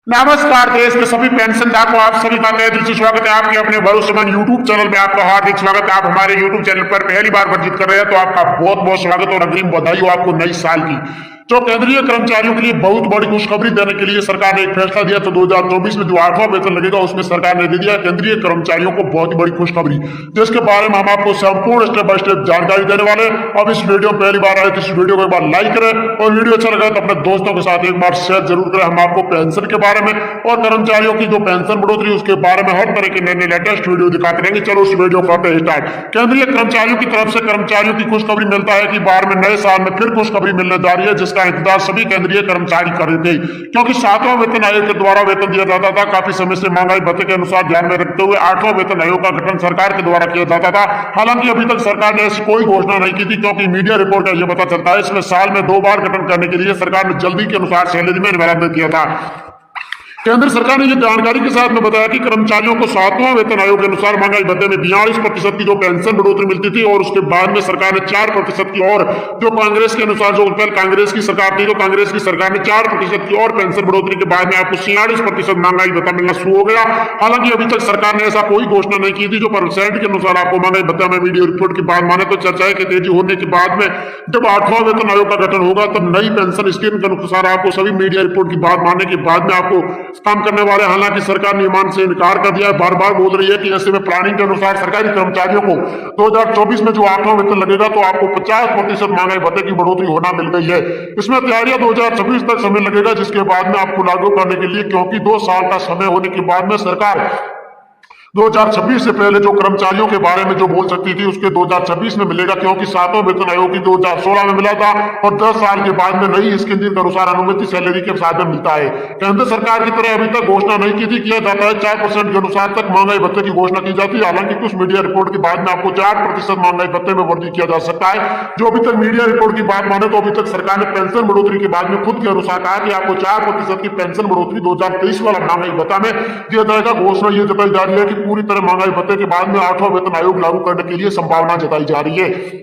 नमस्कार। देश के सभी पेंशनधारकों आप सभी का तहे दिल से स्वागत है आपके अपने भरोसेमंद यूट्यूब चैनल में। आपका हार्दिक स्वागत है। आप हमारे यूट्यूब चैनल पर पहली बार विजिट कर रहे हैं तो आपका बहुत बहुत स्वागत और अग्रिम बधाई हो आपको नई साल की। जो केंद्रीय कर्मचारियों के लिए बहुत बड़ी खुशखबरी देने के लिए सरकार ने एक फैसला दिया। तो 2024 में जो 8वां वेतन लगेगा उसमें सरकार ने दे दिया केंद्रीय कर्मचारियों को बहुत ही बड़ी खुशखबरी, जिसके बारे में हम आपको संपूर्ण स्टेप बाय स्टेप जानकारी देने वाले। अब इस वीडियो पहली बार आए तो इस वीडियो को एक बार लाइक करें और वीडियो अच्छा लगा तो अपने दोस्तों के साथ एक बार शेयर जरूर करें। हम आपको पेंशन के बारे में और कर्मचारियों की जो पेंशन बढ़ोतरी उसके बारे में हर तरह के नए लेटेस्ट वीडियो दिखाते रहेंगे। चलो उस वीडियो को करते हैं स्टार्ट। केंद्रीय कर्मचारियों की तरफ से कर्मचारियों की खुशखबरी मिलता है कि बार में नए साल में फिर खुशखबरी मिलने जा रही है, जिसका इंतजार सभी केंद्रीय कर्मचारी कर रहे थे। क्योंकि 7वां वेतन आयोग के द्वारा वेतन दिया जाता था, काफी समय से महंगाई भत्ते के अनुसार ध्यान में रखते हुए 8वां वेतन आयोग का गठन सरकार के द्वारा किया जाता था। हालांकि अभी तक सरकार ने ऐसी कोई घोषणा नहीं की थी, क्योंकि मीडिया रिपोर्ट का यह पता चलता है इसमें साल में 2 बार गठन करने के लिए सरकार ने जल्दी के अनुसार सैलरी में निबंधन किया था। केंद्र सरकार ने यह जानकारी के साथ में बताया कि कर्मचारियों को 7वां वेतन आयोग के अनुसार महंगाई भत्ते में 42% की जो पेंशन बढ़ोतरी मिलती थी और उसके बाद में सरकार ने 4% की और जो कांग्रेस के अनुसार जो पहले कांग्रेस की सरकार थी तो कांग्रेस की सरकार ने 4% की और पेंशन बढ़ोतरी के बाद में आपको 46% महंगाई भत्ता मिलना शुरू हो गया। हालांकि अभी तक सरकार ने ऐसा कोई घोषणा नहीं की थी जो परसेंट के अनुसार आपको महंगाई भत्ता में वीडियो रिपोर्ट की बात माने तो चर्चा है कि तेजी होने के बाद में जब 8वां वेतन आयोग का गठन होगा तब नई पेंशन स्कीम के अनुसार आपको सभी मीडिया रिपोर्ट की बात मानने के बाद में आपको काम करने वाले। हालांकि सरकार ने मान से इनकार कर दिया है, बार बार बोल रही है कि ऐसे में प्लानिंग के अनुसार सरकारी कर्मचारियों को 2024 में जो 8वां वेतन लगेगा तो आपको 50% महंगाई भत्ते की बढ़ोतरी होना मिल गई है। इसमें तैयारियां 2026 तक समय लगेगा, जिसके बाद में आपको लागू करने के लिए, क्योंकि 2 साल का समय होने के बाद में सरकार 2026 से पहले जो कर्मचारियों के बारे में जो बोल सकती थी उसके 2026 में मिलेगा, क्योंकि 7वां वेतन आयोग की 2016 में मिला था और 10 साल के बाद में नई स्कीम के अनुसार अनुमति सैलरी के साथ में मिलता है। केंद्र सरकार की तरह अभी तक घोषणा नहीं की थी, किया जाता है 4% के अनुसार तक महंगाई भत्ते की घोषणा की जाती है। हालांकि कुछ मीडिया रिपोर्ट के बाद में आपको 4% महंगाई भत्ते में वृद्धि किया जा सकता है। जो अभी तक मीडिया रिपोर्ट की बात माने तो अभी तक सरकार ने पेंशन बढ़ोतरी के बाद में खुद के अनुसार कहा कि आपको 4% की पेंशन बढ़ोतरी 2023 वाला महंगाई भत्ता में दिया जाएगा। घोषणा यह जताई जा रही है कि पूरी तरह महंगाई के बाद में 8वां वेतन आयोग लागू करने के लिए संभावना जताई जा रही है।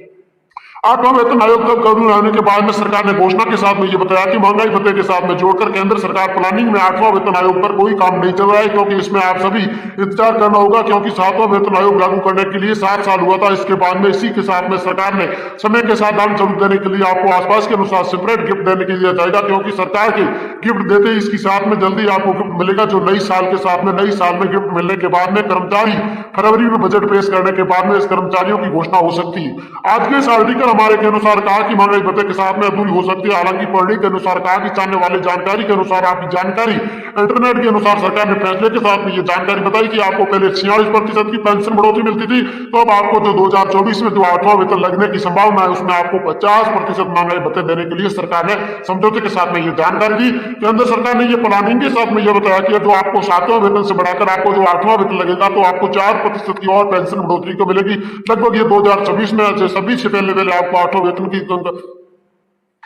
8वां वेतन आयोग तक लागू होने के बाद में सरकार ने घोषणा के साथ में यह बताया कि महंगाई भत्ते के साथ में जोड़कर केंद्र सरकार प्लानिंग में 8वां वेतन आयोग पर कोई काम नहीं चल रहा है, क्योंकि इसमें आप सभी इंतजार करना होगा, क्योंकि 7वां वेतन आयोग लागू करने के लिए 7 साल हुआ था। इसके बाद में इसी के साथ में सरकार ने समय के साथ दाम चल देने के लिए आपको आसपास के अनुसार सेपरेट गिफ्ट देने के लिए जाएगा, क्योंकि सरकार के गिफ्ट देते इसके साथ में जल्दी आपको गिफ्ट मिलेगा। जो नई साल के साथ में नई साल में गिफ्ट मिलने के बाद में कर्मचारी फरवरी में बजट पेश करने के बाद में इस कर्मचारियों की घोषणा हो सकती है। आज के इस आर्टिकल हमारे के अनुसार कहा कि महंगाई भत्ते के साथ में अधूरी हो सकती है। हालांकि पढ़ने के अनुसार कहा कि चाहने वाले जानकारी के अनुसार आपकी जानकारी इंटरनेट के अनुसार सरकार ने फैसले के साथ में ये जानकारी बताई कि आपको पहले 46% की पेंशन बढ़ोतरी मिलती थी, तो अब आपको जो 2024 में जो 8वां वेतन लगने की संभावना है उसमें आपको 50% महंगाई भत्ते देने के लिए सरकार ने समझौते के साथ में ये जानकारी दी। केंद्र सरकार ने ये प्लानिंग के साथ में यह बताया कि जो आपको 7वां वेतन से बढ़ाकर आपको जो 8वां वेतन लगेगा तो आपको 4% की और पेंशन बढ़ोतरी को मिलेगी। लगभग ये 2026 में 26 से पहले आपको 8वां वेतन की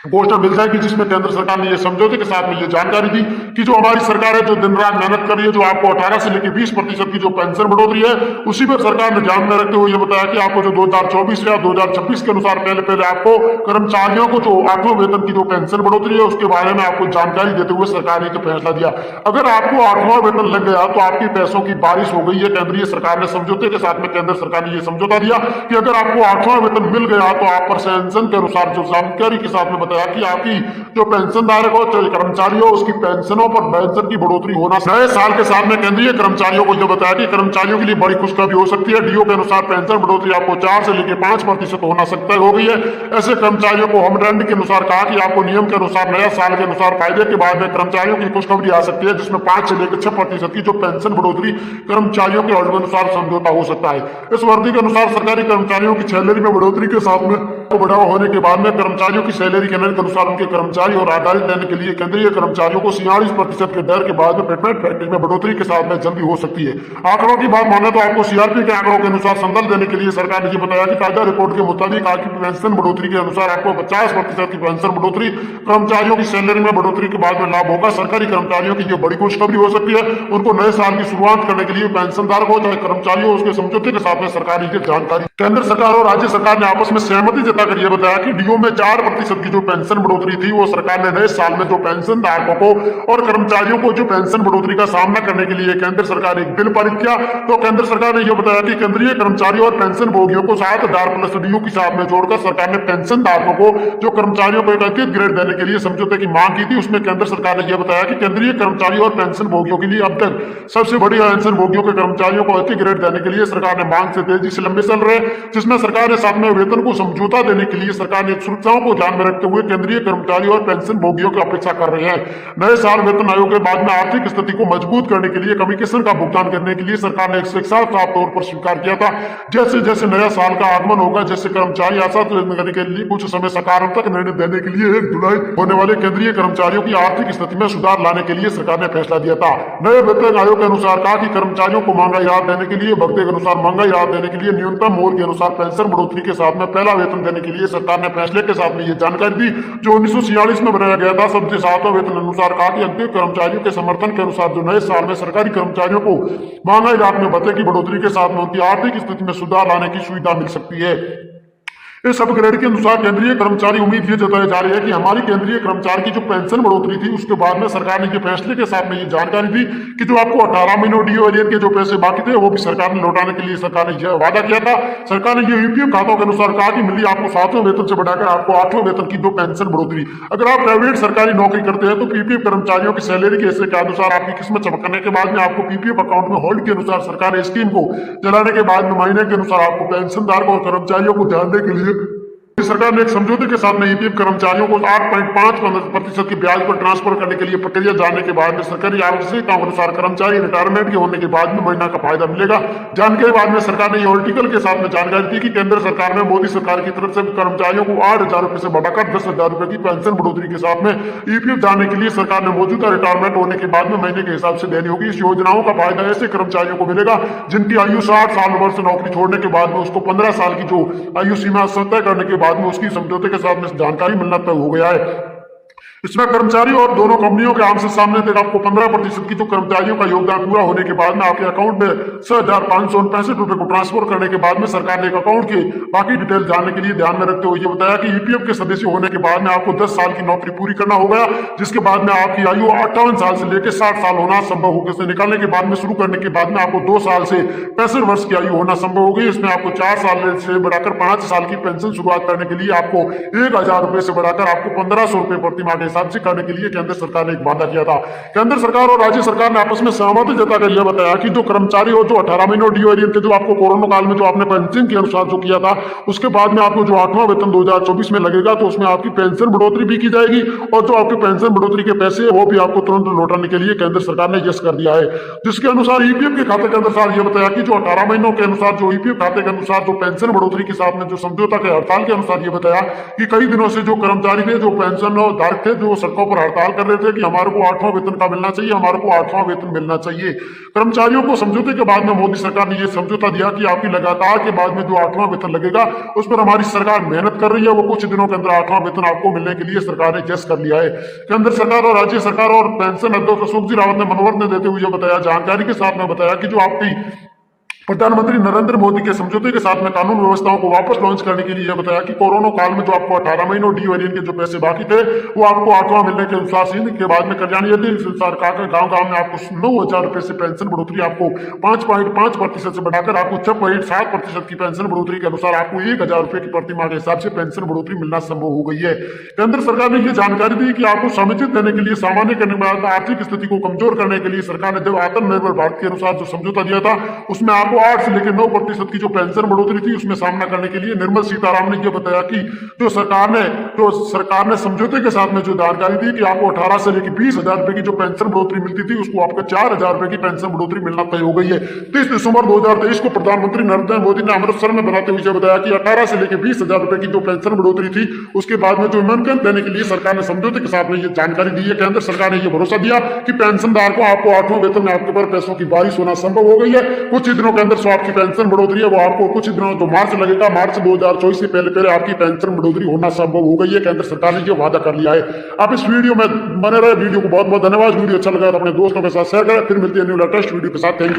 घोषणा मिल जाएगी, जिसमें केंद्र सरकार ने यह समझौते के साथ में यह जानकारी दी कि जो हमारी सरकार है जो दिन रात मेहनत कर रही है, जो आपको 18 से लेकर 20% की जो पेंशन बढ़ोतरी है उसी पर सरकार ने ध्यान में रखते हुए यह बताया कि आपको जो 2024 या 2026 के अनुसार पहले आपको कर्मचारियों को जो 8वां वेतन की जो पेंशन बढ़ोतरी है उसके बारे में आपको जानकारी देते हुए सरकार ने फैसला दिया। अगर आपको 8वां वेतन लग गया तो आपके पैसों की बारिश हो गई है। केंद्रीय सरकार ने समझौते के साथ में केंद्र सरकार ने यह समझौता दिया कि अगर आपको 8वां वेतन मिल गया तो आप पर पेंशन के अनुसार जो जानकारी के साथ में कि आपकी जो पेंशन धारक हो चाहे कर्मचारी हो उसकी पेंशनों पर पेंशन की बढ़ोतरी होना। नए साल के साथ में केंद्रीय कर्मचारियों को जो बताया कि कर्मचारियों के लिए बड़ी खुशखबरी हो सकती है। डीओ के अनुसार पेंशन बढ़ोतरी आपको 4 से लेकर 5% होना सकता हो गई है। ऐसे कर्मचारियों को होम ट्रेंड के अनुसार कहा कि आपको नियम के अनुसार नया साल के अनुसार फायदे के बाद में कर्मचारियों की खुशखबरी आ सकती है, जिसमें 5 से लेकर 6% की जो पेंशन बढ़ोतरी कर्मचारियों के ऑर्डर के अनुसार समझौता हो सकता है। इस वर्दी के अनुसार सरकारी कर्मचारियों की सैलरी में बढ़ोतरी के साथ में बढ़ावा होने के बाद में कर्मचारियों की सैलरी के अनुसार उनके कर्मचारी और आधारित देने के लिए केंद्रीय कर्मचारियों को 46% के दर के बाद में पेमेंट पैकेज में बढ़ोतरी के साथ में जल्दी हो सकती है। आंकड़ों की बात माने तो आपको सीआरपी के आंकड़ों के अनुसार संदर्भ देने के लिए सरकार ने यह बताया कि ताजा रिपोर्ट के मुताबिक आपकी पेंशन बढ़ोतरी के अनुसार आपको 50% की पेंशन बढ़ोतरी कर्मचारियों की सैलरी में बढ़ोतरी के बाद में लाभ होगा। सरकारी कर्मचारियों की जो बड़ी खुशखबरी हो सकती है, उनको नए साल की शुरुआत करने के लिए पेंशन धारक हो चाहे कर्मचारी हो उसके समझौते के साथ में सरकार ने जानकारी केंद्र सरकार और राज्य सरकार ने आपस में सहमति जताकर यह बताया कि डीओ में 4% की जो पेंशन बढ़ोतरी थी वो सरकार ने नए साल में जो पेंशन धारकों को और कर्मचारियों को जो पेंशन बढ़ोतरी का सामना करने के लिए केंद्र सरकार ने एक बिल पारित किया। तो केंद्र सरकार ने यह बताया कि केंद्रीय कर्मचारियों और पेंशन भोगियों को 7,000 प्लस डीओ के साथ में जोड़कर सरकार ने पेंशन धारकों को जो कर्मचारियों को एक अंकित ग्रेड देने के लिए समझौते की मांग की थी। उसमें केंद्र सरकार ने यह बताया कि केंद्रीय कर्मचारियों और पेंशन भोगियों के लिए अब तक सबसे बड़ी पेंशन भोगियों के कर्मचारियों को अंकित ग्रेड देने के लिए सरकार ने मांग से तेजी से लंबे चल रहे, जिसमें सरकार ने सातवें वेतन को समझौता देने के लिए सरकार ने सुरक्षाओं को ध्यान में रखते हुए केंद्रीय कर्मचारियों और पेंशन भोगियों की अपेक्षा कर रहे हैं। नए साल वेतन आयोग के बाद में आर्थिक स्थिति को मजबूत करने के लिए कमीशन का भुगतान करने के लिए सरकार ने एक साफ तौर पर स्वीकार किया था। जैसे जैसे नया साल का आगमन होगा, जैसे कर्मचारी आशा करने के लिए कुछ समय सकारात्मक निर्णय देने के लिए 1 जुलाई होने वाले केंद्रीय कर्मचारियों की आर्थिक स्थिति में सुधार लाने के लिए सरकार ने फैसला दिया था। नए वेतन आयोग के अनुसार कहा कि कर्मचारियों को महंगाई राहत देने के लिए भत्ते के अनुसार महंगाई राहत देने के लिए न्यूनतम मोल के अनुसार पेंशन बढ़ोतरी के साथ में पहला वेतन देने के लिए सरकार ने फैसले के साथ में ये जानकारी दी जो 1946 में बनाया गया था। सबसे 7वां वेतन अनुसार कहा कि अंतिम कर्मचारियों के समर्थन के अनुसार जो नए साल में सरकारी कर्मचारियों को महंगाई राहत में भत्ते की बढ़ोतरी के साथ में उनकी आर्थिक स्थिति में सुधार लाने की सुविधा मिल सकती है। इस अपग्रेड के अनुसार केंद्रीय कर्मचारी उम्मीद ये जताई जा रही है कि हमारी केंद्रीय कर्मचारी की जो पेंशन बढ़ोतरी थी उसके बाद में सरकार ने ये फैसले के साथ में ये जानकारी दी कि जो आपको 18 महीनों डीओ एरियन के जो पैसे बाकी थे वो भी सरकार ने लौटाने के लिए सरकार ने यह वादा किया था। सरकार ने ये ईपीएफ खातों के अनुसार कहा कि मिली आपको 7वें वेतन से बढ़ाकर आपको 8वें वेतन की जो पेंशन बढ़ोतरी। अगर आप प्राइवेट सरकारी नौकरी करते हैं तो पीपीएफ कर्मचारियों की सैलरी के हिस्से के अनुसार आपकी किस्मत चमकने के बाद में आपको पीपीएफ अकाउंट में होल्ड के अनुसार सरकार ने स्कीम को चलाने के बाद में महीने के अनुसार आपको पेंशन धारकों और कर्मचारियों को ध्यान देने के लिए सरकार ने एक समझौते के साथ में ईपीएफ कर्मचारियों को 8.5% की ब्याज पर ट्रांसफर करने के लिए प्रक्रिया जानने के बाद में सरकारी आवश्यकताओं के अनुसार कर्मचारी रिटायरमेंट के होने के बाद में महीना का फायदा मिलेगा। जानने के बाद में सरकार ने आर्टिकल के साथ में जानकारी दी कि केंद्र सरकार ने मोदी सरकार की तरफ से कर्मचारियों को 8,000 रुपए से बढ़ाकर 10,000 रुपए की पेंशन बढ़ोतरी के साथ में ईपीएफ जानने के लिए सरकार ने मौजूदा रिटायरमेंट होने के बाद में महीने के हिसाब से देनी होगी। इस योजनाओं का फायदा ऐसे कर्मचारियों को मिलेगा जिनकी आयु 60 साल वर्ष नौकरी छोड़ने के बाद में उसको 15 साल की जो आयु सीमा तय करने के बाद में उसकी समझौते के साथ में जानकारी मिलना तय हो गया है। इसमें कर्मचारी और दोनों कंपनियों के आम से सामने तक आपको 15% की जो कर्मचारियों का योगदान पूरा होने के बाद में आपके अकाउंट में 6,565 रुपए को ट्रांसफर करने के बाद में सरकार ने एक अकाउंट की बाकी डिटेल जानने के लिए ध्यान में रखते हुए ये बताया कि ईपीएफ के सदस्य होने के बाद में आपको 10 साल की नौकरी पूरी करना होगा, जिसके बाद में आपकी आयु 58 साल से लेकर 60 साल होना संभव होगा। इसे निकालने के बाद में शुरू करने के बाद में आपको 2 साल से 65 वर्ष की आयु होना संभव होगी। इसमें आपको 4 साल से बढ़ाकर 5 साल की पेंशन शुरुआत करने के लिए आपको 1,000 रुपए से बढ़ाकर आपको 1,500 रुपए प्रति माह के हिसाब से करने के लिए केंद्र सरकार ने एक वादा किया था। केंद्र सरकार और राज्य सरकार ने आपस में सहमति जताकर यह बताया कि जो कर्मचारी हो जो 18 महीनों डीओ एरियन के जो आपको कोरोना काल में जो आपने पेंशन के अनुसार जो किया था उसके बाद में आपको जो 8वां वेतन 2024 में लगेगा तो उसमें आपकी पेंशन बढ़ोतरी भी की जाएगी और जो आपके पेंशन बढ़ोतरी के पैसे वो भी आपको तुरंत लौटाने के लिए केंद्र सरकार ने यस कर दिया है। जिसके अनुसार ईपीएफ के खाते के अनुसार यह बताया कि जो 18 महीनों के अनुसार जो ईपीएफ खाते के अनुसार जो पेंशन बढ़ोतरी के साथ में जो समझौता के हड़ताल के अनुसार यह बताया कि कई दिनों से जो कर्मचारी थे जो पेंशन धारक थे जो सड़कों पर हड़ताल कर रहे थे कि हमारे को 8वां वेतन का मिलना चाहिए, हमारे को 8वां वेतन मिलना चाहिए। कर्मचारियों को समझौते के बाद में मोदी सरकार ने यह समझौता दिया कि आपकी लगातार के बाद में जो 8वां वेतन लगेगा उस पर हमारी सरकार मेहनत कर रही है, वो कुछ दिनों के अंदर 8वां वेतन आपको मिलने के लिए सरकार ने जस कर लिया है। केंद्र सरकार और राज्य सरकार और पेंशन अध्यक्ष अशोक जी रावत ने मनोरथ ने देते हुए बताया जानकारी के साथ में बताया कि जो आपकी प्रधानमंत्री नरेंद्र मोदी के समझौते के साथ में कानून व्यवस्थाओं को वापस लॉन्च करने के लिए यह बताया कि कोरोना काल में जो आपको 18 महीनों डीओ एरियन के जो पैसे बाकी थे वो आपको 8वां मिलने के अनुसार के बाद में कल्याण यदि सरकार के गांव में आपको 9,000 रुपए से पेंशन बढ़ोतरी आपको 5.5% से बढ़ाकर आपको 6.7% की पेंशन बढ़ोतरी के अनुसार आपको 1,000 रुपए की प्रति माह के हिसाब से पेंशन बढ़ोतरी मिलना संभव हो गई है। केंद्र सरकार ने यह जानकारी दी कि आपको समुचित देने के लिए सामान्य करने के बाद आर्थिक स्थिति को कमजोर करने के लिए सरकार ने जब आत्मनिर्भर भारत के अनुसार जो समझौता दिया था उसमें आपको 8 से लेकर 9% की जो पेंशन बढ़ोतरी थी उसमें सामना करने के लिए निर्मला सीतारामन ने यह बताया कि जो सरकार ने समझौते के साथ में जो जानकारी दी कि आपको 18 से लेकर 20,000 रुपए की जो पेंशन बढ़ोतरी मिलती थी उसको आपको 4,000 रुपए की पेंशन बढ़ोतरी मिलना तय हो गई है। 30 दिसंबर 2023 को प्रधानमंत्री नरेंद्र मोदी ने अमृतसर में बनाते हुए बताया कि 18 से लेकर 20,000 रुपए की जो पेंशन बढ़ोतरी थी उसके बाद में जो इनाम देने के लिए सरकार ने समझौते के साथ में ये जानकारी दी है। केंद्र सरकार ने यह भरोसा दिया कि पेंशनदार को आपको 8वां वेतन में आपके पर पैसों की बारिश होना संभव हो गई है। कुछ ही दिनों के अंदर आपकी पेंशन बढ़ोतरी है वो आपको कुछ दिनों जो मार्च लगेगा, मार्च 2024 से पहले आपकी पेंशन बढ़ोतरी होना संभव हो गई है। केंद्र सरकार ने यह वादा कर लिया है। आप इस वीडियो में बने रहे। वीडियो को बहुत बहुत धन्यवाद। वीडियो अच्छा लगा तो अपने दोस्तों के साथ शेयर करें। फिर मिलती है न्यू लेटेस्ट वीडियो के साथ। Thank you.